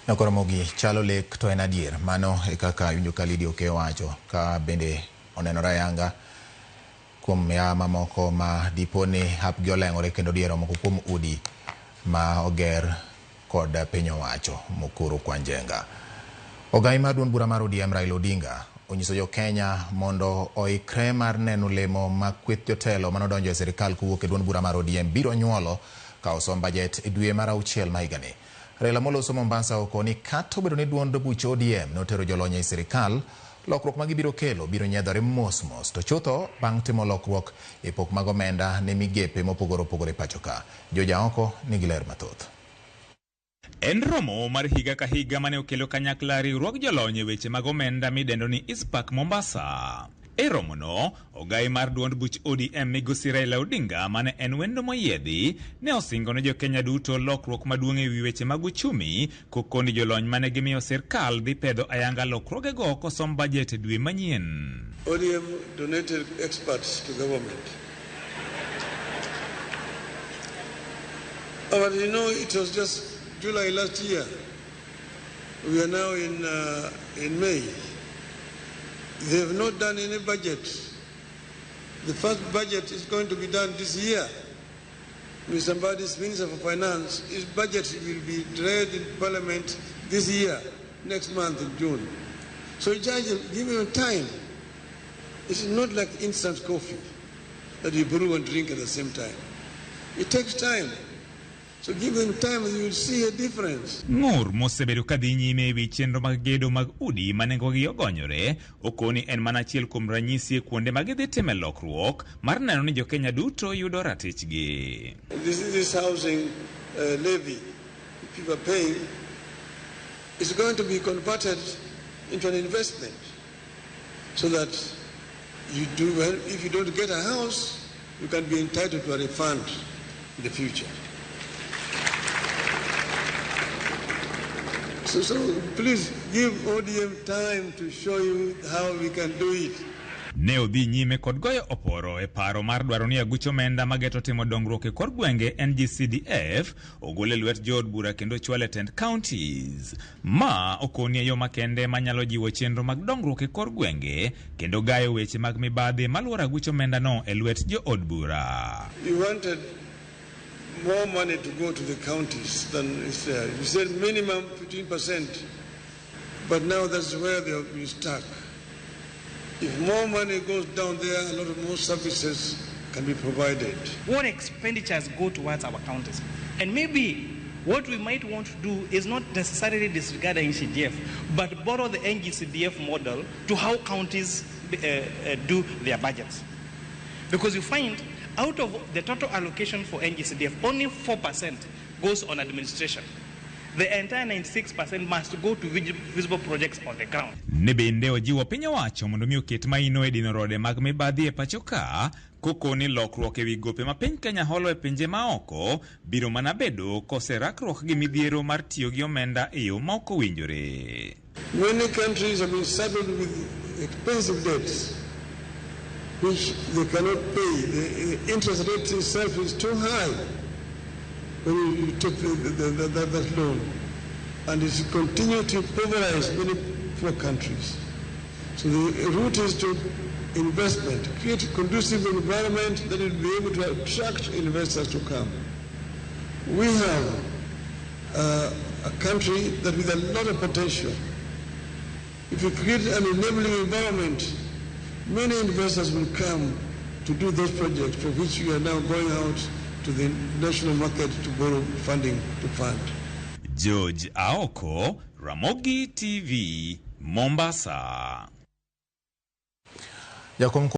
Ramogi chalo lek to en adier mano e kaka winjo kalidi okewacho ka bende onenore yanga kuom yama moko ma diponi hapgi olengore kendo diero moko kuom udi ma oger kod piny owacho mokoro Kwanjenga. Ogai mar duond bura mar ODM Raila Odinga onyiso Jokenya mondo oikre mar neno lemo ma kweth jotelo manodonjo e sirikal kowuok e duond bura mar ODM biro nyuolo ka osom bajet e dwe mar 6 ma higani. Raila moloso Mombasa okoni kata obedo ni duond buch ODM notero jolony e sirikal, lokruok ma gibiro kelo biro nyedhore mos to chutho bang' timo lokruok e pok mag omenda ne migepe mopogore opogore pacho ka. Joja oko nigi ler mathoth. En romo mar higa ka higa mane okelo kanyakla riwruog jolony e weche mag omenda midendo ni ISPAC Mombasa. E romo no, ogai mar duond buch ODM migosi Raila Odinga mane en wendo moyiedhi ne osingo ne Jokenya duto lokruok maduong' e wi weche mag uchumi kokoni jolony mane gimiyo sirkal dhi pedho ayanga lokruogego kosom bajet e dwe manyien. ODM donated experts to government. But you know, it was just July last year. We are now in May. They have not done any budget. The first budget is going to be done this year. Mr. Mbadi's Minister for Finance, his budget will be read in Parliament this year, next month in June. So give him time. It's not like instant coffee that you brew and drink at the same time. It takes time. So give them time and you will see a difference. Ngur mosebedo kadhi nyime ewi chenro mag gedo mag udi manengogi ogonyore, okoni en mana achiel kuom ranyisi kuonde mag idhi time lokruok mar neno ni Jokenya duto yudo ratichgi. This housing levy people are paying is going to be converted into an investment so that if you don't get a house, you can be entitled to a refund in the future. So please give ODM time to show you how we can do it. Ne odhi nyime kod goyo oporo e paro mar dwaro ni agucho omenda mageto timo dongruok e kor gwenge NGCDF ogole lwet jood bura kendo chwale tend counties. Ma okoni yo makende manyalo jiwo chenro mag dongruok e kor gwenge kendo gayo weche mag mibadhi maluoro agucho omenda no e lwet jood bura. You wanted more money to go to the counties than is there. You said minimum 15%, but now that's where they have been stuck. If more money goes down there, a lot of more services can be provided. What expenditures go towards our counties? And maybe what we might want to do is not necessarily disregard the NGCDF, but borrow the NGCDF model to how counties do their budgets. Because you find out of the total allocation for NGCDF, only 4% goes on administration. The entire 96% must go to visible projects on the ground. Nebende ojiwo piny owacho mondo mi oket maino e dino rode mag mibadhi e pacho ka kokoni lokruok e wi gope ma piny Kenya holo e pinje maoko biro mana bedo koserakruok gi midhiero mar tiyo gi omenda e yo ma ok owinjore. Many countries have been saddled with expensive debts which they cannot pay. The interest rate itself is too high when you take that loan. And it's continued to impoverize many poor countries. So the route is to investment, create a conducive environment that will be able to attract investors to come. We have a country that with a lot of potential. If we create an enabling environment, many investors will come to do those projects for which we are now going out to the national market to borrow funding to fund. George Aoko, Ramogi TV, Mombasa.